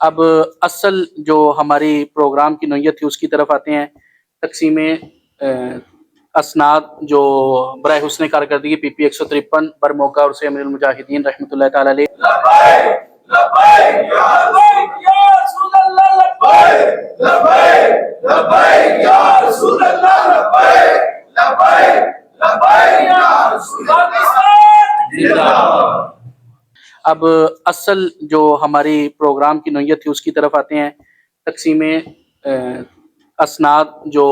अब असल जो हमारी प्रोग्राम की नोयत थी उसकी तरफ आते हैं। तकसीम असनाद जो बराए हुस्न कारकर्दगी PP 153 बर मौका और से अमीरुल मुजाहिदीन रहमतुल्लाह ताला अलैह। अब असल जो हमारी प्रोग्राम की नोयत थी उसकी तरफ आते हैं। तकसीम असनाद जो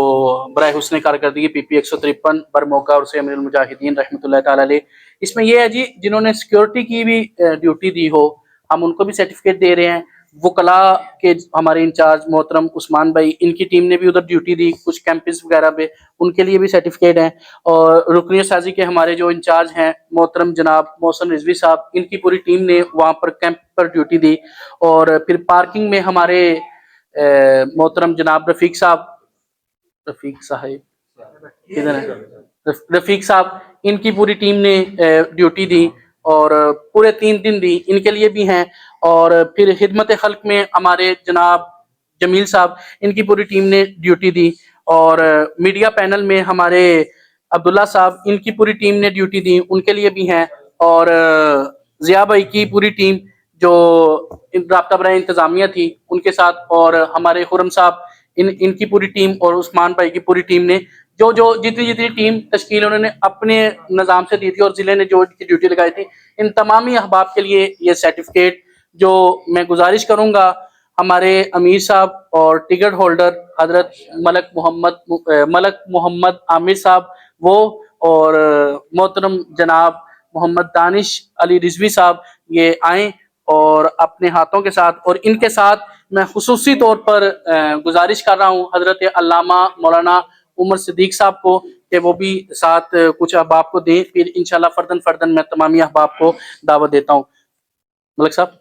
बराए हुस्न कारकर्दगी PP 153 बर मौका और से अमीरुल मुजाहिदीन रहमतुल्लाह ताला अलैह। इसमें यह है जी, जिन्होंने सिक्योरिटी की भी ड्यूटी दी हो, हम उनको भी सर्टिफिकेट दे रहे हैं। वकला के हमारे इंचार्ज मोहतरम उस्मान भाई, इनकी टीम ने भी उधर ड्यूटी दी कुछ कैंपस वगैरह पे, उनके लिए भी सर्टिफिकेट हैं। और रुकनियत साजी के हमारे जो इंचार्ज हैं मोहतरम जनाब मोहसन रिजवी साहब, इनकी पूरी टीम ने वहाँ पर कैंप पर ड्यूटी दी। और फिर पार्किंग में हमारे मोहतरम जनाब रफीक साहब किधर है, रफीक साहब, इनकी पूरी टीम ने ड्यूटी दी और पूरे 3 दिन दी, इनके लिए भी हैं। और फिर खिदमत खल्क में हमारे जनाब जमील साहब, इनकी पूरी टीम ने ड्यूटी दी। और मीडिया पैनल में हमारे अब्दुल्ला साहब, इनकी पूरी टीम ने ड्यूटी दी, उनके लिए भी हैं। और जिया भाई की पूरी टीम जो राब्ता बराए इंतजामिया थी उनके साथ, और हमारे खुरम साहब, इनकी पूरी टीम और उस्मान भाई की पूरी टीम ने जो जो जितनी टीम तश्कील उन्होंने अपने निज़ाम से दी थी और ज़िले ने जो इनकी ड्यूटी लगाई थी, इन तमामी अहबाब के लिए ये सर्टिफिकेट जो मैं गुजारिश करूँगा हमारे अमीर साहब और टिकट होल्डर हजरत मलक मोहम्मद आमिर साहब वो, और मोहतरम जनाब मोहम्मद दानिश अली रिजवी साहब, ये आए और अपने हाथों के साथ, और इनके साथ मैं खुसूसी तौर पर गुजारिश कर रहा हूँ हजरत अल्लामा मौलाना उमर सिद्दीक साहब को कि वो भी साथ कुछ अहबाब को दें। फिर इंशाल्लाह फर्दन फर्दन मैं तमामी अहबाब को दावत देता हूँ। मलक साहब,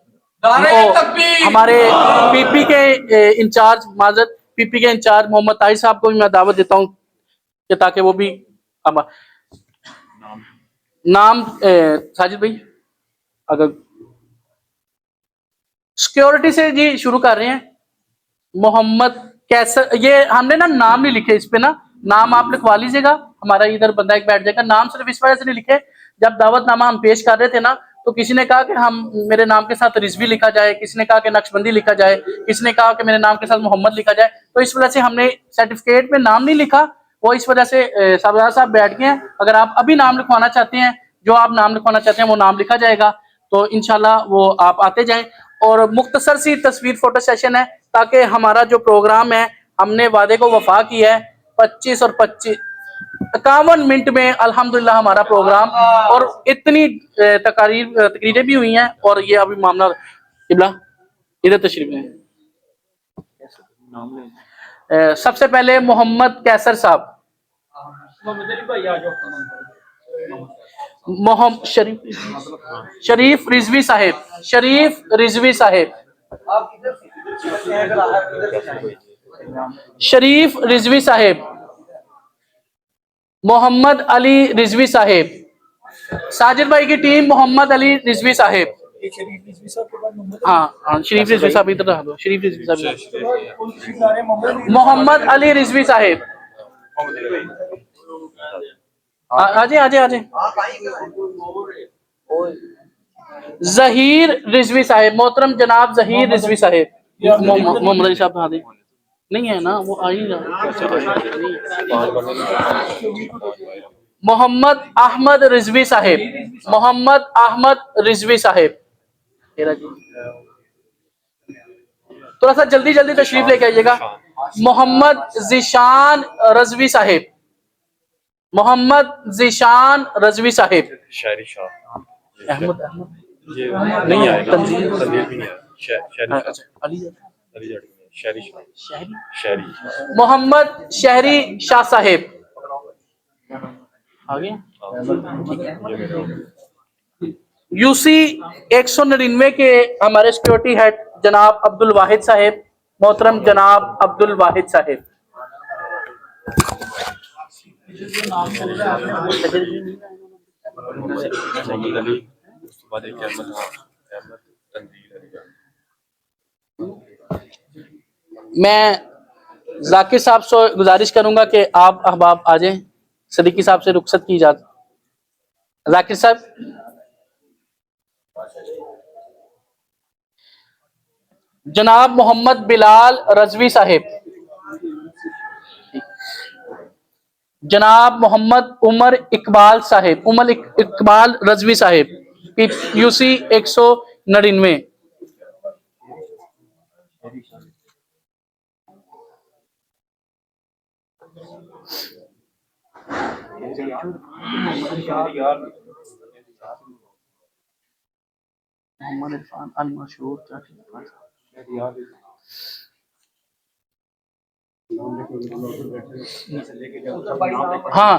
हमारे PP के इंचार्ज PP के इंचार्ज मोहम्मद ताहिर साहब को भी मैं दावत देता हूँ कि ताकि वो भी अब नाम साजिद भाई, अगर सिक्योरिटी से जी शुरू कर रहे हैं। मोहम्मद कैसर, ये हमने ना नाम नहीं लिखे इस पे, ना नाम आप लिखवा लीजिएगा, हमारा इधर बंदा एक बैठ जाएगा। नाम सिर्फ इस वजह से नहीं लिखे, जब दावतनामा हम पेश कर रहे थे ना, तो किसी ने कहा कि हम मेरे नाम के साथ रिजवी लिखा जाए, किसी ने कहा कि नक्शबंदी लिखा जाए, किसी ने कहा कि मेरे नाम के साथ मोहम्मद लिखा जाए, तो इस वजह से हमने सर्टिफिकेट में नाम नहीं लिखा। वो इस वजह से साहबजादा साहब बैठ गए हैं। अगर आप अभी नाम लिखवाना चाहते हैं, जो आप नाम लिखवाना चाहते हैं वो नाम लिखा जाएगा, तो इंशाल्लाह वो आप आते जाएं। और मुख्तसर सी तस्वीर फोटो सेशन है, ताकि हमारा जो प्रोग्राम है, हमने वादे को वफा किया है। 25 और 25 51 मिनट में अल्हम्दुलिल्लाह हमारा प्रोग्राम, और इतनी तकरीरें भी हुई हैं। और ये अभी मामला इब्ला इधर तशरीफ है। सबसे पहले मोहम्मद कैसर साहब, मोहम्मद शरीफ रिजवी साहेब, शरीफ रिजवी साहेब, शरीफ रिजवी साहेब, मोहम्मद अली रिजवी साहेब, साजिद भाई की टीम मोहम्मद अली रिजवी साहेब। हाँ, शरीफ रिजवी साहब इधर रह दो, शरीफ रिजवी साहब, मोहम्मद अली रिजवी साहेब, आजे आजे आजे, जहीर रिजवी साहेब, मोहतरम जनाब जहीर रिजवी साहेब। मोहम्मद अली साहब हाँ नहीं है ना, वो आ ही मोहम्मद अहमद रिजवी साहेब, मोहम्मद अहमद रिजवी साहेब, थोड़ा सा जल्दी जल्दी तशरीफ लेके आइएगा। मोहम्मद जिशान रजवी साहेब, मोहम्मद जिशान रजवी साहेब, अहमद नहीं आया, तंजील भी नहीं आया, मोहम्मद शहरी शाह साहेब, आ गया। UC 199 के हमारे सिक्योरिटी हेड जनाब अब्दुल वाहिद साहेब, मोहतरम जनाब अब्दुल वाहिद साहेब। मैं जाकिर साहब से गुजारिश करूंगा कि आप अहबाब आ जाएं। सदीकी साहब से रुखसत की इजाजत। जाकिर साहब, जनाब मोहम्मद बिलाल रजवी साहिब, जनाब मोहम्मद उमर इकबाल साहिब, उमर इकबाल रजवी साहिब, यूसी 199। मोहम्मद इरफान अल मशहूर। हाँ,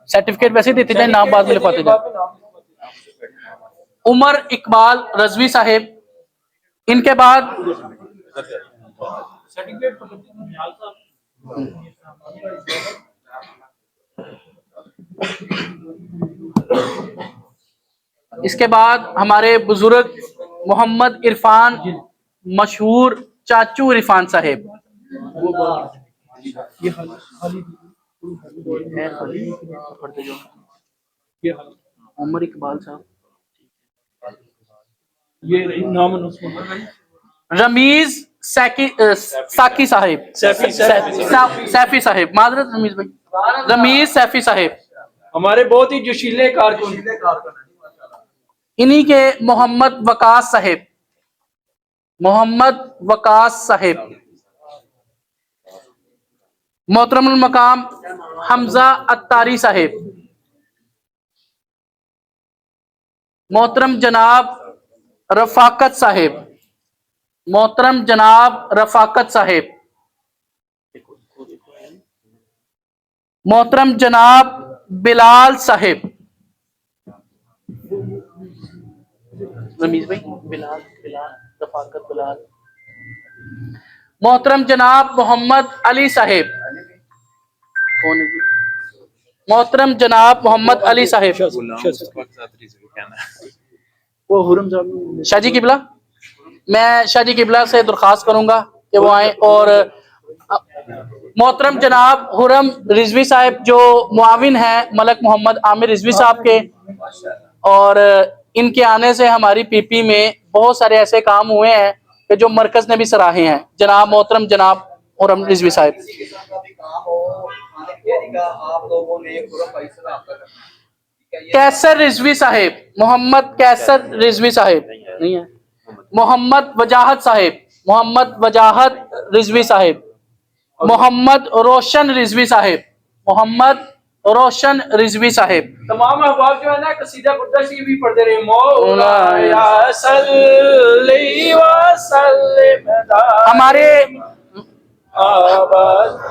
सर्टिफिकेट वैसे देते जाए, नाम बाद में लिखवाते जाए। उमर इकबाल रजवी साहिब, इनके बाद इसके बाद हमारे बुजुर्ग मोहम्मद इरफान मशहूर चाचू इरफान साहिब। उमर इकबाल साहब, ये नाम रमीज साकी साहिब, सैफी साहिब, माजरत रमीज भाई, रमीज सैफी साहिब, हमारे बहुत ही जोशीले कारकुन। इन्हीं के मोहम्मद वकास साहिब, मोहम्मद वकास साहिब, मोहतरमुल मकाम हमजा अत्तारी साहिब, मोहतरम जनाब रफाकत साहिब, मोहतरम जनाब रफाकत साहिब, मोहतरम जनाब बिलाल साहिब, रमीज भाई, बिलाल बिलाल रफाकत बिलाल, मोहतरम जनाब मोहम्मद अली साहिब, कौन है जी? मोहतरम जनाब मोहम्मद अली साहिब, वो हुरम साहब, शाहजी किबला। मैं शाहजी किबला से दरख्वास्त करूंगा कि वो आए। और मोहतरम जनाब हुरम रिजवी साहब जो मुआविन हैं मलक मोहम्मद आमिर रिजवी साहब के, और इनके आने से हमारी पीपी में बहुत सारे ऐसे काम हुए हैं कि जो मरकज ने भी सराहे हैं। जनाब मोहतरम जनाब हुरम रिजवी साहब, कैसर रिजवी साहिब, मोहम्मद कैसर रिजवी साहिब नहीं है, मोहम्मद वजाहत साहिब, मोहम्मद वजाहत रिजवी साहिब, मोहम्मद रोशन रिजवी साहिब, मोहम्मद रोशन रिजवी साहिब। तमाम अहबाब जो है ना कसीदा बुर्दा शरीफ भी पढ़ते रहे। मौलाया सल्ली व सल्लिम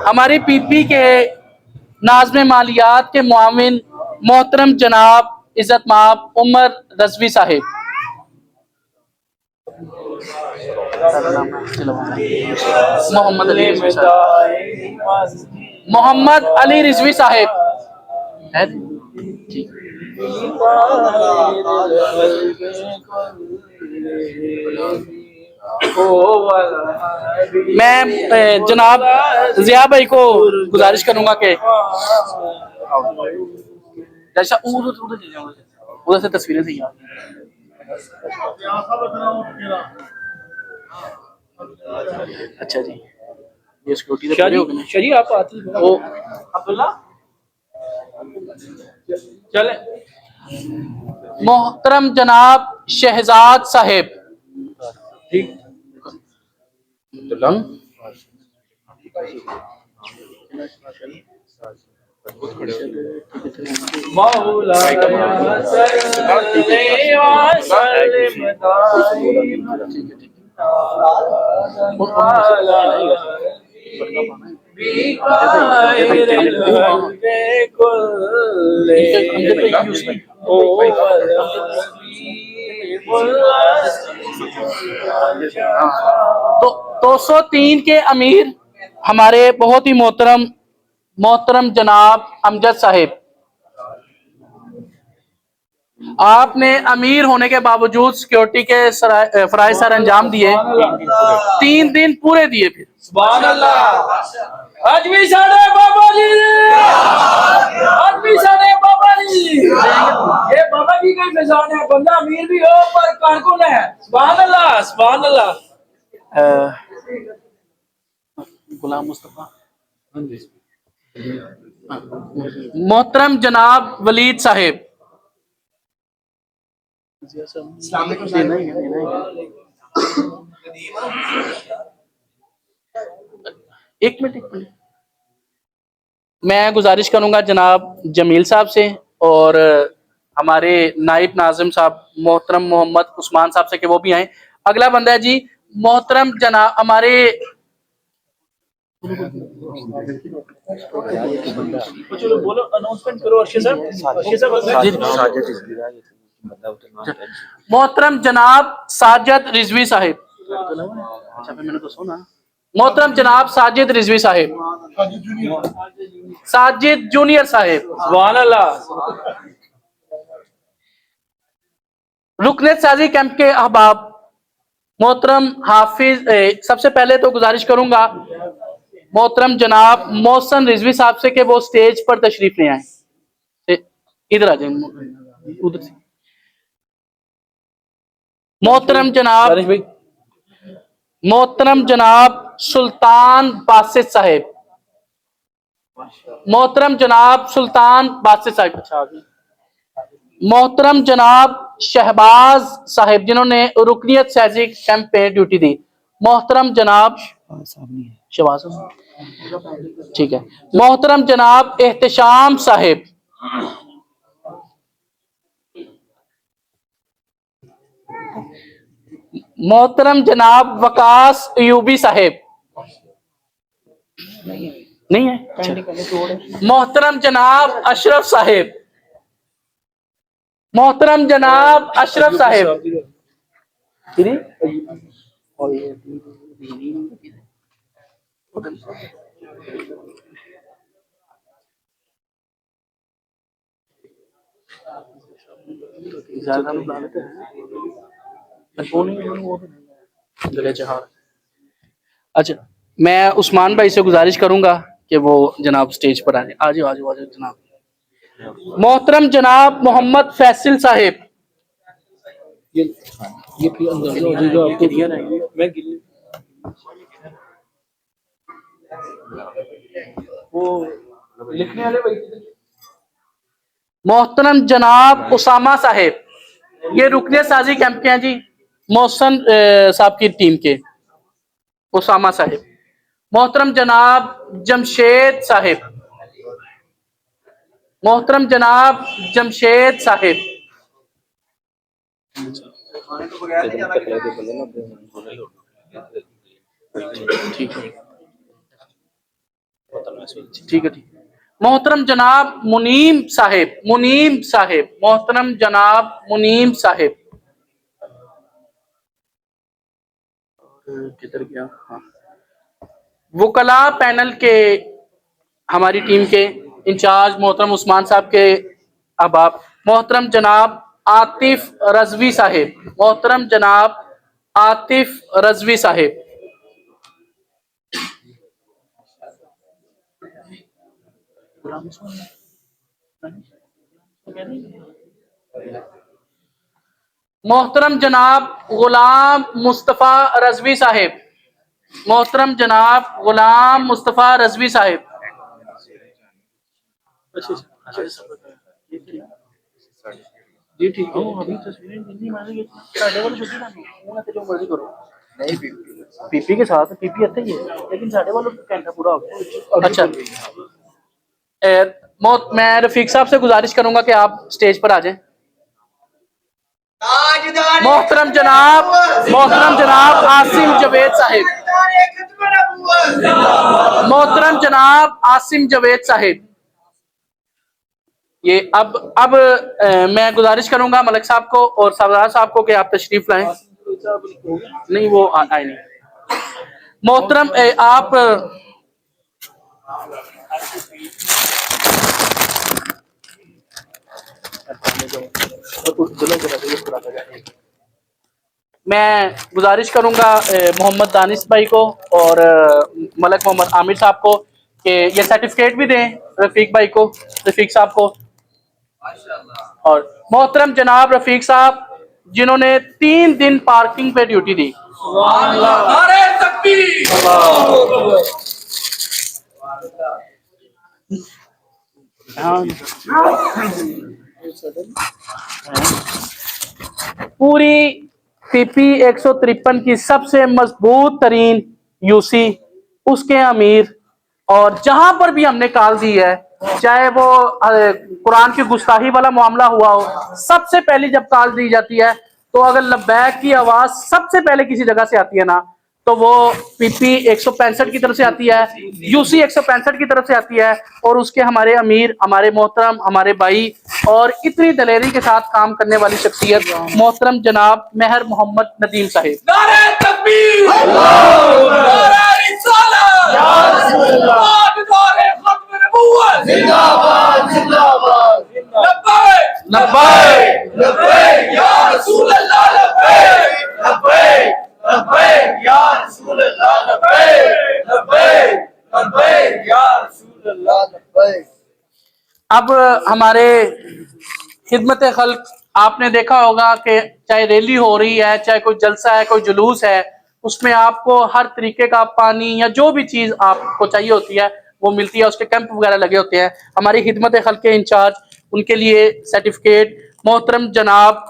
हमारी पीपी के नाज़्म मालियात के मुआविन मोहतरम जनाब इज्जत माब उमर रजवी साहिब, मोहम्मद अली रिजवी साहिब, मोहम्मद अली रिजवी साहिब है। मैं जनाब जिया भाई को गुजारिश करूंगा कि जैसा उधर से तस्वीरें सही आ रही। अच्छा जी, ये सिक्योरिटी पूरे हो गए। शरी आप आती हो अब्दुल्ला चले। मोहतरम जनाब शहजाद साहिब, ठीक तो 203 के अमीर हमारे बहुत ही मोहतरम जनाब अमजद साहिब, आपने अमीर होने के बावजूद सिक्योरिटी के फराइज सर अंजाम दिए, 3 दिन पूरे दिए। फिर सुभान अल्लाह। आज भी साढ़े बाबा जी, आज भी साढ़े बाबा जी, ये बाबा जी का मिजान है, बंदा अमीर भी हो पर कारकुन है। सुभान अल्लाह, सुभान अल्लाह। गुलाम मुस्तफा, मोहतरम जनाब वलीद साहिब, एक मिनट, मैं गुजारिश करूंगा जनाब जमील साहब से और हमारे नाइब नाजिम साहब मोहतरम मोहम्मद उस्मान साहब से कि वो भी आए। अगला बंदा है जी मोहतरम जनाब हमारे चलो बोलो, अनाउंसमेंट करो अर्शी साहब। मोहतरम जनाब साजिद रिजवी साहिब। अच्छा मैंने तो सुना। मोहतरम जनाब साजिद रिजवी साहिब, साजिद जूनियर साहिब। सुभान अल्लाह। रुकनेत साजी कैंप के अहबाब मोहतरम हाफिज, सबसे पहले तो गुजारिश करूंगा मोहतरम जनाब मोहसन रिजवी साहब से कि वो स्टेज पर तशरीफ ले आए। इधर आ जाए, उधर से। मोहतरम जनाब सुल्तान बासित साहिब, मोहतरम जनाब सुल्तान बासित साहिब। मोहतरम जनाब शहबाज साहिब जिन्होंने रुकनियत साजी कैंप पे ड्यूटी दी। मोहतरम जनाब शहबाज, ठीक है। मोहतरम जनाब एहतशाम साहिब, मोहतरम जनाब वकास अयूबी साहिब, नहीं है। मोहतरम जनाब अशरफ साहिब, मोहतरम जनाब अशरफ साहिब, अच्छा मैं उस्मान भाई से गुजारिश करूंगा कि वो जनाब स्टेज पर आए। आ जाओ जनाब। मोहतरम जनाब मोहम्मद फैसल साहिब, ये फिर अंदर जो आपको दिया रहेगा मैं वो लिखने वाले भाई। मोहतरम जनाब उसामा साहिब, ये रुकने साजी कैंप के हैं जी, मोहसन साहब की टीम के उसामा साहिब। मोहतरम जनाब जमशेद साहिब, मोहतरम जनाब जमशेद साहिब। ठीक है ठीक। मोहतरम जनाब मुनीम साहिब, मुनीम साहिब, मोहतरम जनाब मुनीम साहिब। किधर गया? हाँ, वकला पैनल के हमारी टीम के इंचार्ज मोहतरम उस्मान साहब के अहबाब मोहतरम जनाब आतिफ रजवी साहिब, मोहतरम जनाब आतिफ रजवी साहिब। मोहतरम जनाब गुलाम मुस्तफ़ा रजवी साहिब, मोहतरम जनाब गुलाम मुस्तफ़ा रजवी साहिब। जी ठीक है। अभी तस्वीरें जितनी मारेंगे साढ़े वाले छुट्टी ना होना तो जो मर्जी करो। नहीं पीपी के साथ पीपी अच्छा ही है लेकिन साढ़े वालों का घंटा पूरा हो गया। अच्छा मैं रफीक साहब से गुजारिश करूंगा कि आप स्टेज पर आ जाएं। मोहतरम जनाब आसिम जवेद साहिब, मोहतरम जनाब आसिम जवेद साहिब। ये अब मैं गुजारिश करूंगा मलिक साहब को और सरदार साहब को कि आप तशरीफ लाएं। नहीं वो आए नहीं। मोहतरम आप मैं गुजारिश करूंगा मोहम्मद दानिश भाई को और मलक मोहम्मद आमिर साहब को कि ये सर्टिफिकेट भी दें रफीक भाई को, रफीक साहब को। और मोहतरम जनाब रफीक साहब जिन्होंने 3 दिन पार्किंग पे ड्यूटी दी। नारे तकबीर। पूरी पीपी 153 की सबसे मजबूत तरीन यूसी, उसके अमीर, और जहां पर भी हमने कॉल दी है, चाहे वो कुरान की गुस्ताही वाला मामला हुआ हो, सबसे पहली जब कॉल दी जाती है तो अगर लब्बैक की आवाज सबसे पहले किसी जगह से आती है ना, तो वो पीपी 165 की तरफ से आती है, यूसी 165 की तरफ से आती है। और उसके हमारे अमीर, हमारे मोहतरम, हमारे भाई और इतनी दलेरी के साथ काम करने वाली शख्सियत मोहतरम जनाब मेहर मोहम्मद नदीम साहिब। नारे तकबीर। नारे रिसालत। या रसूलल्लाह। नारे खत्म नबूवत। जिंदाबाद जिंदाबाद। लब्बैक लब्बैक लब्बैक या रसूलल्लाह। लब्बैक लब्बैक लब्बैक या रसूलल्लाह। लब्बैक लब्बैक लब्बैक या रसूलल्लाह। लब्बैक। अब हमारे खिदमत खल्क, आपने देखा होगा कि चाहे रैली हो रही है, चाहे कोई जलसा है, कोई जुलूस है, उसमें आपको हर तरीके का पानी या जो भी चीज़ आपको चाहिए होती है वो मिलती है, उसके कैंप वगैरह लगे होते हैं। हमारी खिदमत खल्क के इंचार्ज, उनके लिए सर्टिफिकेट मोहतरम जनाब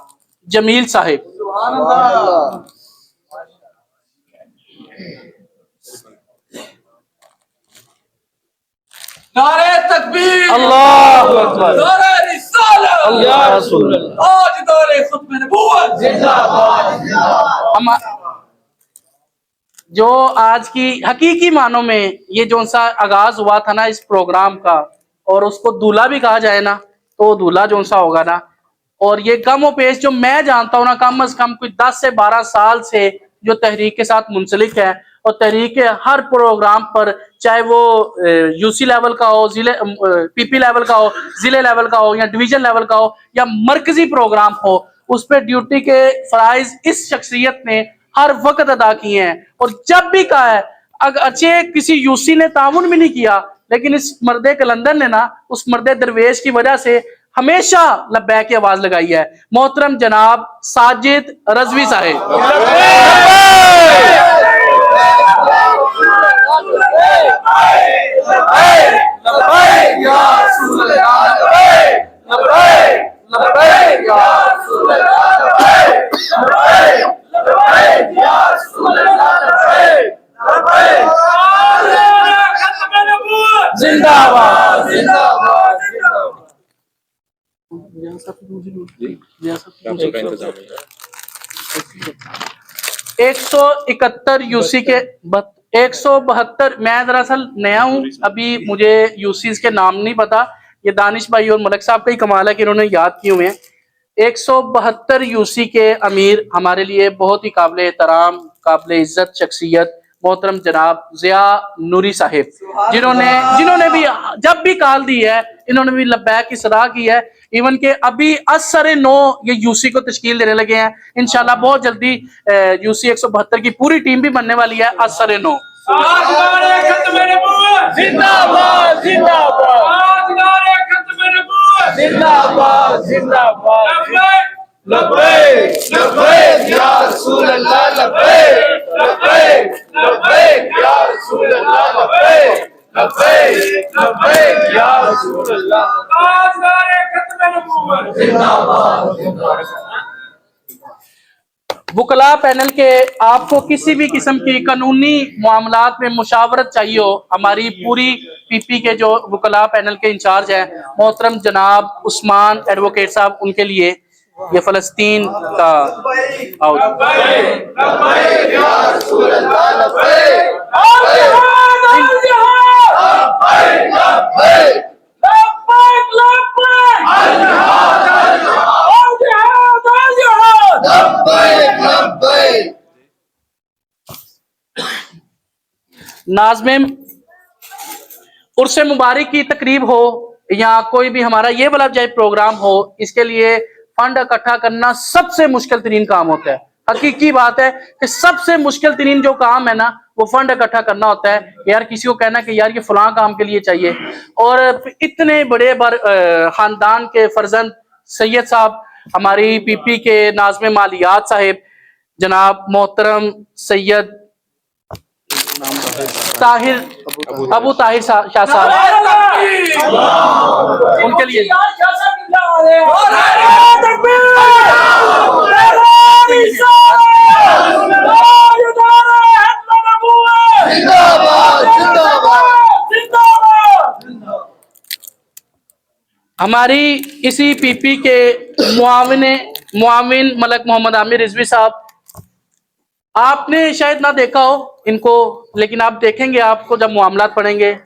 जमील साहिब। सुभान अल्लाह। नारे तकबीर। अल्लाहु अकबर। नारे रिसालत। या रसूलल्लाह। आज नारे खत्म नबूवत। जिंदाबाद। हम जो आज की हकीकी मानों में ये जो सा आगाज हुआ था ना इस प्रोग्राम का, और उसको दूल्हा भी कहा जाए ना, तो दूल्हा जो सा होगा ना, और ये कम पेश जो मैं जानता हूँ ना, कम अज कम कोई 10 से 12 साल से जो तहरीक के साथ मुंसलिक है, और तहरीक के हर प्रोग्राम पर, चाहे वो यूसी लेवल का हो, जिले पीपी लेवल का हो, जिले लेवल का हो, या डिवीजन लेवल का हो, या मरकजी प्रोग्राम हो, उस पर ड्यूटी के फराइज इस शख्सियत ने हर वक्त अदा किए हैं। और जब भी कहा है, अगर अच्छे किसी यूसी ने ताउन भी नहीं किया, लेकिन इस मर्दे कलंदर ने ना, उस मर्दे दरवेश की वजह से हमेशा लब्बैक की आवाज लगाई है। मोहतरम जनाब साजिद रजवी साहिब। जिंदाबाद जिंदाबाद। 171 यूसी के 172, मैं दरअसल नया हूँ अभी, मुझे यूसीज के नाम नहीं पता। ये दानिश भाई और मलक साहब का ही कमाल है कि इन्होंने याद किए हुए हैं। 172 यूसी के अमीर हमारे लिए बहुत ही काबिल एहतराम, काबिल इज्जत शख्सियत मोहतरम जनाब जिया नूरी साहिब, जिन्होंने भी जब भी कॉल दी है, इन्होंने भी लब्बैक की सदा की है। इवन के अभी असर 9 ये यूसी को तश्कील देने लगे हैं। इंशाल्लाह बहुत जल्दी यूसी 172 की पूरी टीम भी बनने वाली है। असर 9 आज नारे खत्म नबूवत। जिंदाबाद जिंदाबाद। आज नारे खत्म नबूवत। जिंदाबाद जिंदाबाद। लब्बैक लब्बैक या रसूल अल्लाह। लब्बैक लब्बैक लब्बैक या रसूल अल्लाह। लब्बैक लब्बैक लब्बैक या रसूल अल्लाह। आज नारे खत्म नबूवत। जिंदाबाद जिंदाबाद। वकला पैनल के आपको किसी भी किस्म की कानूनी मामलात में मुशावरत चाहिए हो, हमारी पूरी पीपी के जो वकला पैनल के इंचार्ज हैं मोहतरम जनाब उस्मान एडवोकेट साहब, उनके लिए ये फलस्तीन का नाज़िम उर्से मुबारक की तकरीब हो या कोई भी हमारा ये वाला चाहे प्रोग्राम हो, इसके लिए फंड इकट्ठा करना सबसे मुश्किल तरीन काम होता है। हकीकी बात है कि सबसे मुश्किल तरीन जो काम है ना, वो फंड इकट्ठा करना होता है। यार किसी को कहना कि यार ये फलां काम के लिए चाहिए, और इतने बड़े खानदान के फर्जंद सैयद साहब, हमारी पीपी के नाज़िम मालियात साहिब जनाब मोहतरम सैयद ताहिर अबू ताहिर शाह साहब, उनके लिए हमारी इसी पीपी के मुआविन मलक मोहम्मद आमिर रिजवी साहब, आपने शायद ना देखा हो इनको, लेकिन आप देखेंगे आपको जब मामलात पढ़ेंगे।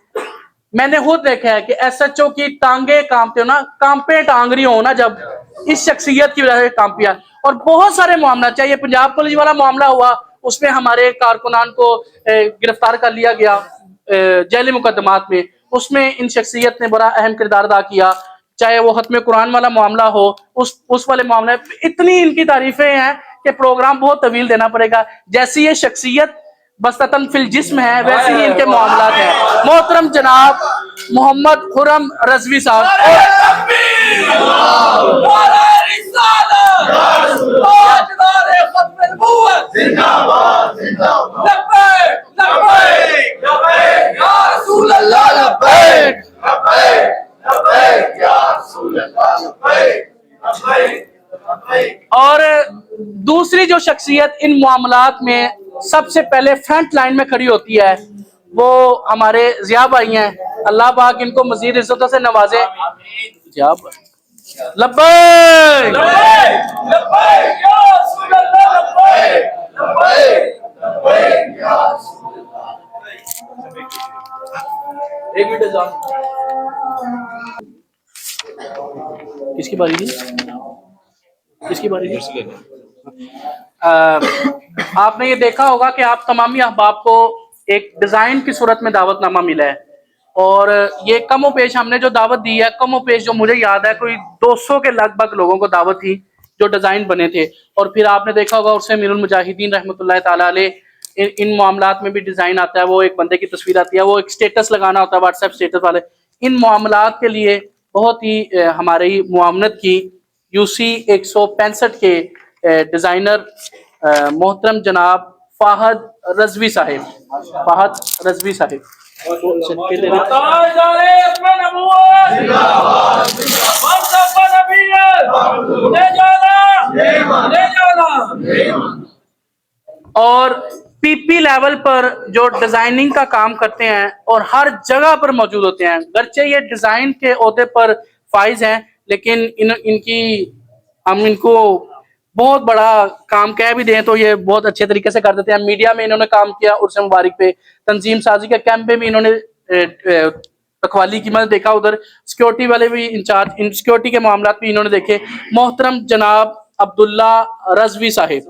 मैंने खुद देखा है कि एसएचओ की टांगे कांपते हो ना, कांपे टांग रही हो ना, जब इस शख्सियत की वजह से कांपिया। और बहुत सारे मामला, चाहे पंजाब पुलिस वाला मामला हुआ, उसमें हमारे कारकुनान को गिरफ्तार कर लिया गया जेली मुकदमात में, उसमें इन शख्सियत ने बड़ा अहम किरदार अदा किया। चाहे वो खत्म कुरान वाला मामला हो, उस वाले मामले, इतनी इनकी तारीफें हैं कि प्रोग्राम बहुत तवील देना पड़ेगा। जैसी ये शख्सियत बस्ततन फिल जिस्म है, वैसे ही इनके मामलात हैं। मोहतरम जनाब मोहम्मद खुरम रजवी साहब, और दूसरी जो शख्सियत इन मामलात में सबसे पहले फ्रंट लाइन में खड़ी होती है, वो हमारे जिया भाई हैं। अल्लाह पाक इनको मजीद इज्जतों से नवाजे। जिया भाई लब्बैक लब्बैक या रसूल अल्लाह, लब्बैक लब्बैक या रसूल अल्लाह। एक मिनट जाओ, किसकी बारी थी? किसकी बारी थी? आपने ये देखा होगा कि आप तमामी अहबाब को एक डिजाइन की सूरत में दावतनामा मिला है, और ये कमो पेश हमने जो दावत दी है, कमो पेश जो मुझे याद है कोई 200 के लगभग लोगों को दावत थी जो डिजाइन बने थे। और फिर आपने देखा होगा उससे अमीरुल मुजाहिदीन रहमतुल्लाह ताला अलैह इन मामलात में भी डिजाइन आता है, वो एक बंदे की तस्वीर आती है, वो एक स्टेटस लगाना होता है, व्हाट्सएप स्टेटस वाले। इन मामलात के लिए बहुत ही हमारी मुआवनत की यूसी 165 के डिजाइनर मोहतरम जनाब फाहद रजवी साहिब, फाहद रजवी साहिब। और पीपी लेवल पर जो डिजाइनिंग का काम करते हैं और हर जगह पर मौजूद होते हैं, गर्चे ये डिजाइन के ओहदे पर फाइज हैं, लेकिन इनकी हम इनको बहुत बड़ा काम कह भी दें तो ये बहुत अच्छे तरीके से कर देते हैं। मीडिया में इन्होंने काम किया, उर्स मुबारक पे तंजीम साजी के कैंप पे भी इन्होंने रखवाली की मदद देखा, उधर सिक्योरिटी वाले भी इंचार्ज, इन सिक्योरिटी के मामला भी इन्होंने देखे। मोहतरम जनाब अब्दुल्ला रजवी साहिब,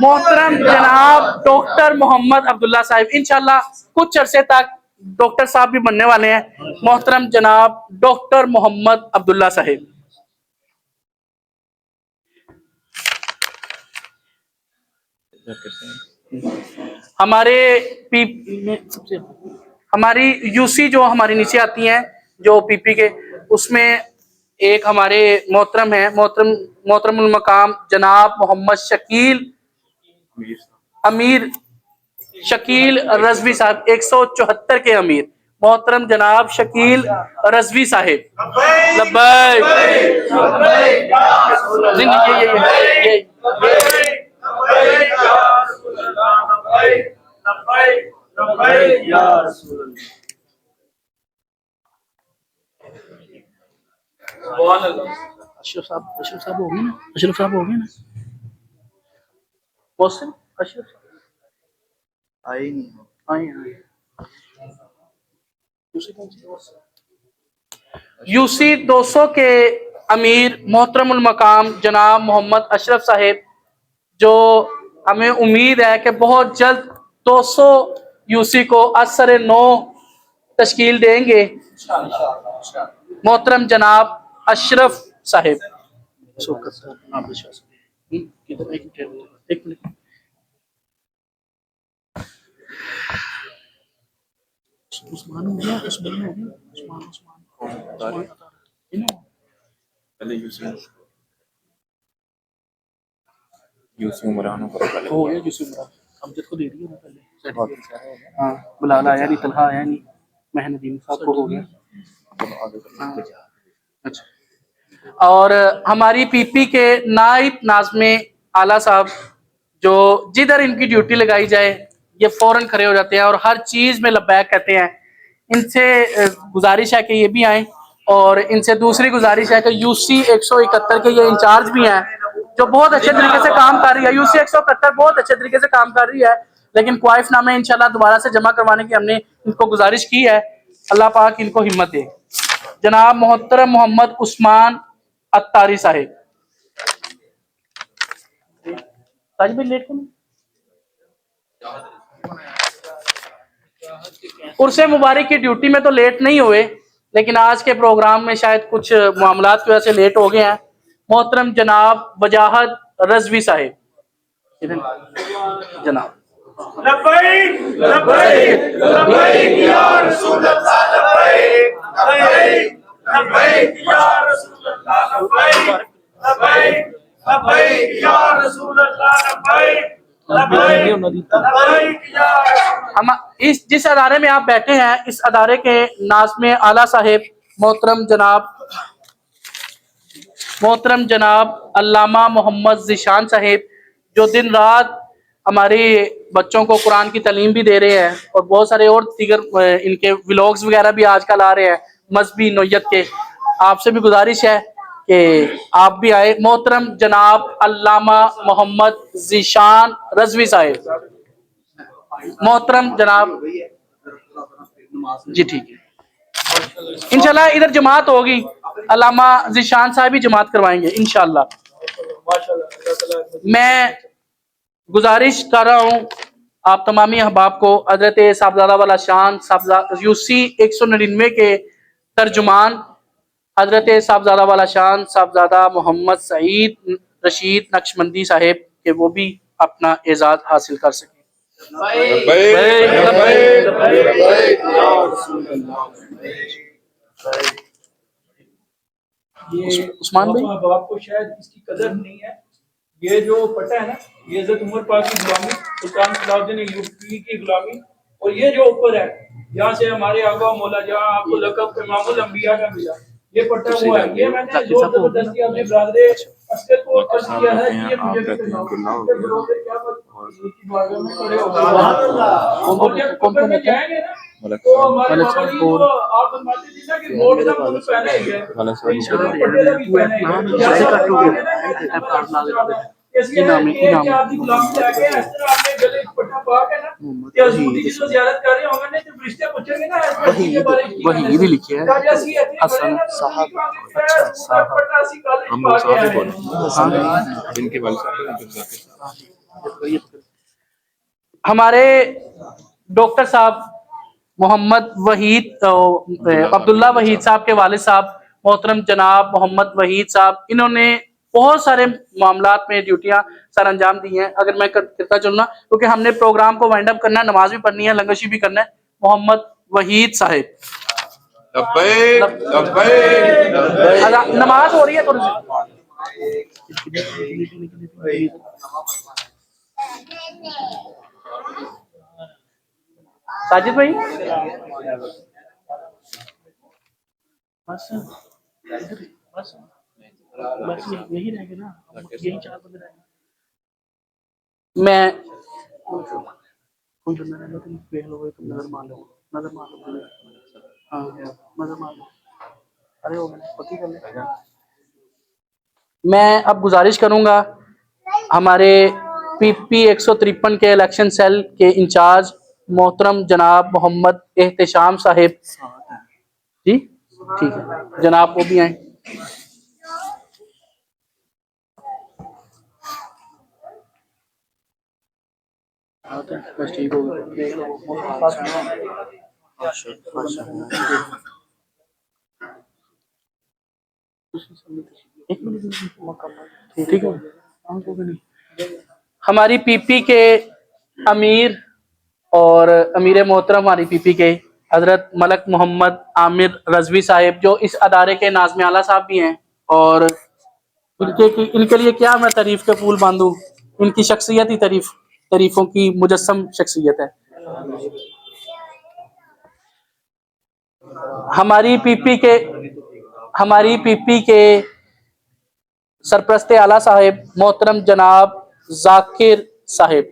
मोहतरम जनाब डॉक्टर मोहम्मद अब्दुल्ला साहिब, इंशाल्लाह कुछ अरसे तक डॉक्टर साहब भी बनने वाले हैं। मोहतरम जनाब डॉक्टर मोहम्मद अब्दुल्ला साहिब, हमारी यूसी जो हमारी नीचे आती हैं जो पीपी के, उसमें एक हमारे मोहतरम है, मोहतरमुल मकाम जनाब मोहम्मद शकील अमीर शकील रजवी साहब, 174 के अमीर मोहतरम जनाब शकील रजवी साहिब। लब्बैक अशरफ साहब हो गए ना, अशरफ साहब हो गए ना, अशरफ आए नहीं, यूसी 200 के अमीर मोहतरमुल मकाम जनाब मोहम्मद अशरफ साहिब, जो हमें उम्मीद है कि बहुत जल्द 200 यूसी को असर 9 तश्कील देंगे मोहतरम जनाब अशरफ साहिब। एक मिनट, उस्मान हो गया, उस्मान हो गया, उस्मान पहले यूसी उमरान को पहले हो गया, यूसी उमरान अमजद को दे दिया ना पहले। हाँ, बिलाल आया नहीं, तलहा आया नहीं, महनदीन साहब को हो गया। हाँ, अच्छा। और हमारी पीपी के नाइब नाज़िम आला साहब, जो जिधर इनकी ड्यूटी लगाई जाए ये फौरन खड़े हो जाते हैं और हर चीज में लब्बैक कहते हैं। इनसे गुजारिश है कि ये भी आए, और इनसे दूसरी गुजारिश है कि यूसी 171 के ये इंचार्ज भी हैं, जो बहुत अच्छे तरीके से काम कर रही है। यूसी 171 बहुत अच्छे तरीके से काम कर रही है, लेकिन क्वाइफनामे इंशाल्लाह दोबारा से जमा करवाने की हमने इनको गुजारिश की है। अल्लाह पाक इनको हिम्मत दे। जनाब मोहतरम मोहम्मद उस्मान अत्तारी साहिब। ताज भाई लेट क्यों? उर्से मुबारक की ड्यूटी में तो लेट नहीं हुए, लेकिन आज के प्रोग्राम में शायद कुछ मामलात की वजह से लेट हो गए हैं। मोहतरम जनाब वजाहत रजवी साहिब। जनाब लब्बैक लब्बैक लब्बैक या रसूल अल्लाह, लब्बैक लब्बैक लब्बैक या रसूल अल्लाह, लब्बैक लब्बैक लब्बैक या रसूल अल्लाह, लब्बैक लब्बैक लब्बैक या हम इस जिस अदारे में आप बैठे हैं, इस अदारे के नाज़िम आला साहिब मोहतरम जनाब अल्लामा मोहम्मद ज़ीशान साहिब, जो दिन रात हमारे बच्चों को कुरान की तालीम भी दे रहे हैं और बहुत सारे और दीगर इनके व्लॉग्स वगैरह भी आजकल आ रहे हैं मजहबी नोयत के। आपसे भी गुजारिश है कि आप भी आए। मोहतरम जनाब अल्लामा मोहम्मद ज़ीशान रजवी साहिब। मोहतरम जनाब जी, ठीक है, इंशाल्लाह इधर जमात होगी, अल्लामा ज़ीशान साहब ही जमात करवाएंगे इंशाल्लाह। मैं गुजारिश कर रहा हूँ आप तमामी अहबाब को, हजरत साहबजादा वाला शान यूसी 199 के तर्जुमान हजरत साहबजादा वाला शान साहबजादा मोहम्मद सईद रशीद नक्शबंदी साहेब के वो भी अपना एजाज हासिल कर सके। उस्मान भाई, आपको शायद इसकी कदर नहीं है। ये जो पट्टा है ना, ये हज़रत उमर पाक की गुलामी, सुल्तान सलाउद्दीन अय्यूबी की गुलामी, और ये जो ऊपर है, यहाँ से हमारे आका मौला जहाँ आपको लक़ब इमामुल अंबिया का मिला, ये पट्टा हुआ है। ये मैंने जोर जबरदस्ती अपने ब्रादरे अस्कर को अर्ज किया है कि ये मुझे भी करना होगा। कौन जाएंगे ना, तो हमारे बाबा जी जो आप फरमाते थे ना कि गोल्ड का मुंह पहने ही है, पट्टे का भी पहने ही है, जैसा इसलिए कि आपकी गुलामी लाके इस तरह आपने गले पट्टा पा के ना, कि हजूरी जी जो ज़ियारत कर रहे होंगे ना, तो रिश्ते पूछेंगे ना वही भी लिखी है हसन साहब। अच्छा साहब, हम वो साहब ही बोले जिनके वालिद साहब हमारे डॉक्टर साहब मोहम्मद वहीद अब्दुल्ला वहीद साहब के वालिद साहब मोहतरम जनाब मोहम्मद वहीद साहब, इन्होंने बहुत सारे मामलात में ड्यूटियां सर अंजाम दी हैं। अगर मैं करता चलूँ, क्योंकि हमने प्रोग्राम को वाइंड अप करना है, नमाज भी पढ़नी है, लंगरशी भी करना है। मोहम्मद वहीद साहिब, नमाज हो रही है थोड़ी सी। साजिद भाई, बस बस बस यही रहेगा ना, यही 4 बंदे रहेंगे। मैं कोई बंदा रहेगा, तुम फेल हो गए, तुम नजर मार लो, हाँ नजर मार लो, अरे हो गया पक्की कर ले। मैं अब गुजारिश करूंगा हमारे पीपी 153 के इलेक्शन सेल के इंचार्ज मोहतरम जनाब मोहम्मद एहतशाम साहिब जी, ठीक है जनाब, वो भी आए। बस ठीक हो ठीक है। हमारी पीपी के अमीर और अमीर मोहतरम हमारी पीपी के हजरत मलक मोहम्मद आमिर रजवी साहिब, जो इस अदारे के नाज़िम आला साहब भी हैं, और इनके लिए क्या मैं तारीफ के फूल बांधूं। इनकी शख्सियत ही तारीफों की मुजस्सम शख्सियत है। हमारी पीपी के सरप्रस्ते आला साहिब मोहतरम जनाब जाकिर साहिब।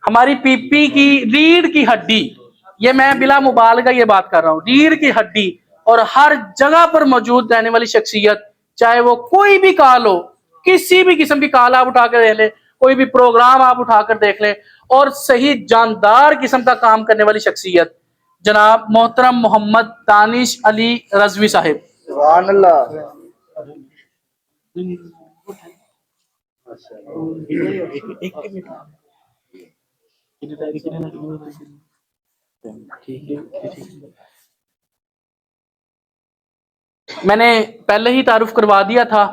हमारी पीपी की रीढ़ की हड्डी, ये मैं बिला मुबालगा ये बात कर रहा हूँ, रीढ़ की हड्डी और हर जगह पर मौजूद रहने वाली शख्सियत, चाहे वो कोई भी काल हो, किसी भी किस्म की काल आप उठाकर देख ले, कोई भी प्रोग्राम आप उठाकर देख ले, और सही जानदार किस्म का काम करने वाली शख्सियत जनाब मोहतरम मोहम्मद दानिश अली रजवी साहिब। मैंने पहले ही तारुफ करवा दिया था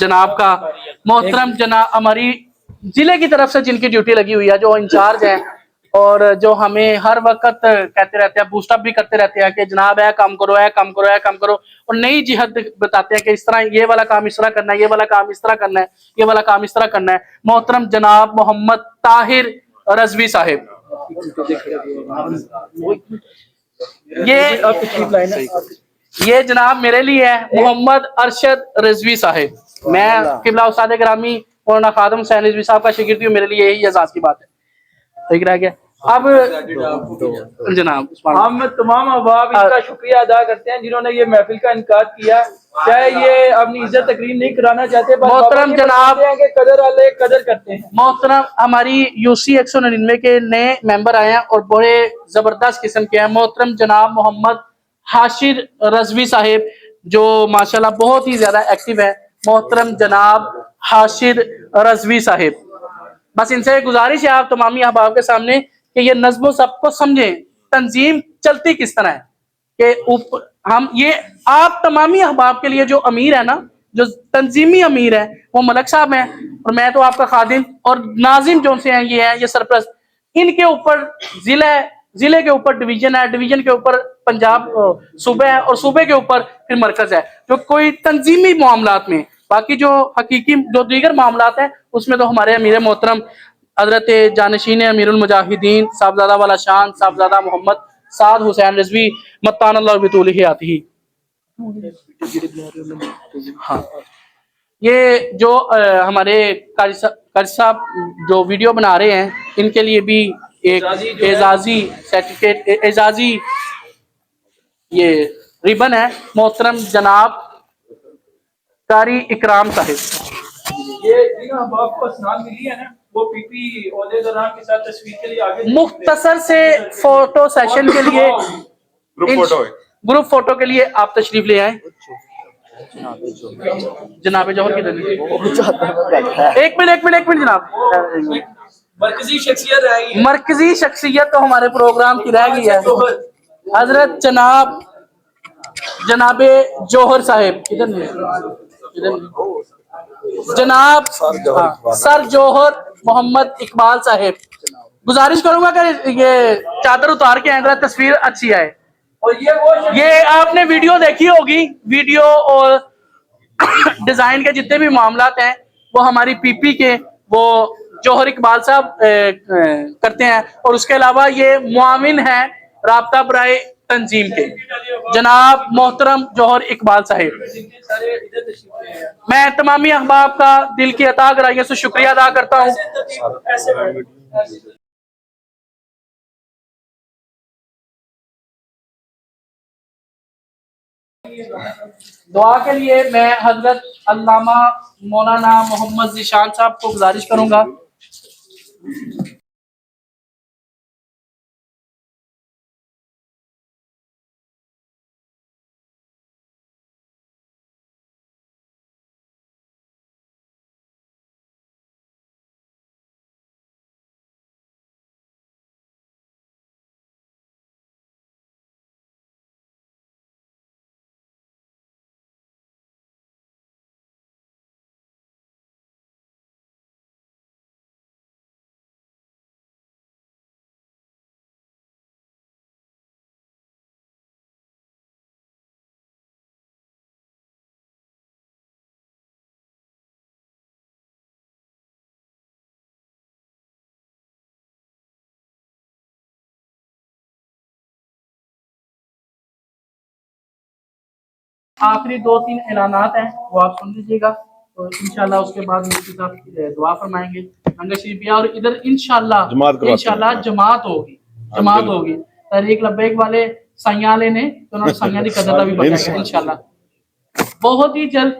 जनाब का। मोहतरम जनाब हमारी जिले की तरफ से जिनकी ड्यूटी लगी हुई है, जो इंचार्ज हैं और जो हमें हर वक्त कहते रहते हैं, बूस्टअप भी करते रहते हैं कि जनाब है काम करो, है काम करो, है काम करो, और नई जिहद बताते हैं कि इस तरह ये वाला काम इस तरह करना है, ये वाला काम इस तरह करना है, ये वाला काम इस तरह करना है। मोहतरम जनाब मोहम्मद ताहिर रजवी साहिब, ये जनाब मेरे लिए है मोहम्मद अरशद रिजवी साहिब। मैं किबला उस्ताद ग्रामी मौलाना खादम हुसैन रिजवी साहब का शागिर्द हूं, मेरे लिए यही एजाज की बात है। ठीक रह गया। अब जनाब हम तमाम अहबाब इनका शुक्रिया अदा करते हैं जिन्होंने ये महफिल का इनकाद किया। चाहे ये अपनी इज्जत तकरीम नहीं कराना चाहते, मोहतरम जनाब कदर वाले कदर करते हैं। मोहतरम हमारी यूसी 199 के नए मेंबर आए हैं और बड़े जबरदस्त किस्म के हैं। मोहतरम जनाब मोहम्मद हाशिर रजवी साहिब, जो माशाल्लाह बहुत ही ज्यादा एक्टिव है। मोहतरम जनाब हाशिर रजवी साहिब, बस इनसे गुजारिश है आप तमामी अहबाब के सामने कि ये नज़्म सबको समझें, तंजीम चलती किस तरह है, कि हम ये आप तमामी अहबाब के लिए जो अमीर है ना, जो तंजीमी अमीर है, वो मलक साहब हैं, और मैं तो आपका खादिम, और नाजिम जो से हैं ये है, ये सरप्रस्त। इनके ऊपर जिले के ऊपर डिवीजन है, डिवीजन के ऊपर पंजाब सूबे है, और सूबे के ऊपर फिर मरकज है, जो कोई तंजीमी मामलात में। बाकी जो हकीकी जो दीगर मामलात हैं उसमें तो हमारे अमीर मोहतरम हजरत जानशीन अमीरुल मुजाहिदीन साहबजादा वाला शान साहबजादा मोहम्मद साद हुसैन रिजवी मत्तान अल्लाह बितूलिही आती ही। हाँ, ये जो हमारे कारी साहब जो वीडियो बना रहे हैं, इनके लिए भी एक एजाजी सर्टिफिकेट, एजाजी ये रिबन है। मोहतरम जनाब कारी इकराम साहिब, ये आपको असनाद मिली है ना, वो पीपी ओहदे दौरान के साथ तस्वीर के लिए आगे मुख्तसर से फोटो सेशन के लिए, ग्रुप फोटो के लिए आप तशरीफ ले आए। जनाब जौहर की एक मिनट जनाब, मरकजी शख्सियत रहेगी, मरकजी शख्सियत तो हमारे प्रोग्राम की रह गई है। हजरत जनाबे जौहर साहिब, जनाब सर जौहर मोहम्मद इकबाल साहिब, गुजारिश करूंगा कि ये चादर उतार के आए, तस्वीर अच्छी आए। और ये आपने वीडियो देखी होगी, वीडियो और डिजाइन के जितने भी मामलात हैं वो हमारी पीपी के वो जौहर इकबाल साहब करते हैं, और उसके अलावा ये मुआविन है राब्ता बराए तंजीम के जनाब मोहतरम जौहर इकबाल साहिब। मैं तमामी अहबाब का दिल की अता कराइए से शुक्रिया अदा करता हूँ। दुआ के लिए मैं हजरत अल्लामा मौलाना मोहम्मद ज़ीशान साहब को गुजारिश करूंगा। आखिरी 2-3 ऐलानात हैं वो आप सुन लीजिएगा, तो इंशाल्लाह उसके बाद मुफ्ती साहब दुआ फरमाएंगे लंगर शरीफ भी। और इधर इंशाल्लाह जमात होगी, जमात होगी। तहरीक लब्बैक वाले साइयाले ने तो उन्होंने साइया की कदर भी बताया इंशाल्लाह। बहुत ही जल्द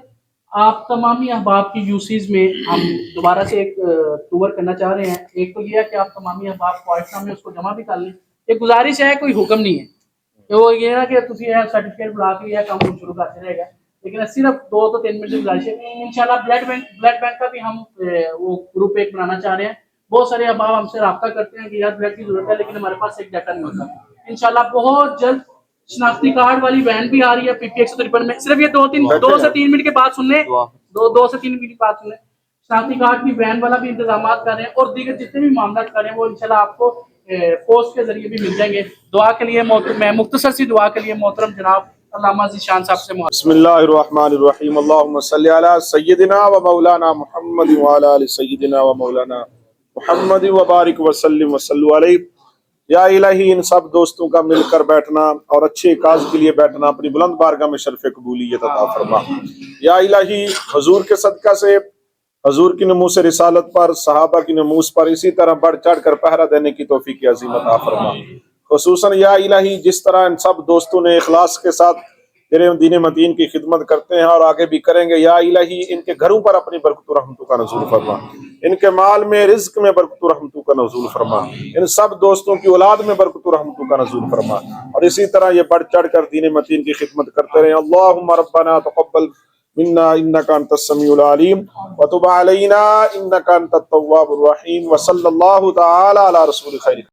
आप तमामी अहबाब की यूसीज में हम दोबारा से एक टूर करना चाह रहे हैं। एक तो यह है कि आप तमामी अहबाब को आइटना में उसको जमा भी कर लें। एक गुजारिश है, कोई हुक्म नहीं है, तो वो ये ना कि तुम सर्टिफिकेट बुला के यह काम शुरू करते रहेगा, लेकिन सिर्फ 2 तो 3 मिनट की गुजारिश है। इंशाल्लाह ब्लड बैंक का भी हम वो ग्रुप एक बनाना चाह रहे हैं। बहुत सारे अहबाब हमसे रब्ता करते हैं कि यार ब्लड की जरूरत है, लेकिन हमारे पास एक डाटा नहीं होता। इंशाल्लाह बहुत जल्द शनाख्ती कार्ड वाली वैन भी आ रही है PP 153 में। सिर्फ ये 2 से 3 मिनट के बाद सुनने, 2 से 3 मिनट के बाद सुनने। शनाख्ती कार्ड की वैन वाला भी इंतजाम कर रहे हैं, और दीगर जितने भी मामला कर रहे हैं वो इंशाल्लाह आपको पोस्ट के जरिए भी मिल जाएंगे। दुआ के लिए मैं मुख्तसर सी दुआ के लिए मोहतरम जनाब अल्लामा ज़ीशान साहब से बिस्मिल्लाहिर्रहमानिर्रहीम अल्लाहुम्मा सल्लि अला सय्यिदिना व मौलाना मुहम्मद व अला आलि सय्यिदिना व मौलाना मुहम्मद व बारिक व सल्लिम व सल्लु अलैहि। या इलाही, इन सब दोस्तों का मिलकर बैठना और अच्छे काज के लिए बैठना अपनी बुलंद बारगाह में शर्फ कबूलियत अता फरमा। या इलाही, हुजूर के सदका से, हुजूर की नमूस रिसालत पर, सहाबा की नमूस पर इसी तरह बढ़ चढ़ कर पहरा देने की तौफीक अज़ीम अता फरमा। खुसूसन या इलाही, जिस तरह इन सब दोस्तों ने इखलास के साथ तेरे दीन मतीन की खिदमत करते हैं और आगे भी करेंगे, या इलाही इनके घरों पर अपनी बरकत रहमतों का नज़ूल फरमा, इनके माल में, रिज्क में बरकत रहमतों का नज़ूल फरमा, इन सब दोस्तों की औलाद में बरकत रहमतों का नज़ूल फरमा, और इसी तरह ये बढ़ चढ़ कर दीन मतीन की खिदमत करते रहे। अल्लाहुम्मा रब्बना तक़ब्बल मिन्ना इन्नका अंतस समीउल अलीम व तुब अलैना इन्नका अंतत तव्वाबुर रहीम व सल्लल्लाहु तआला अला रसूलिल खैर।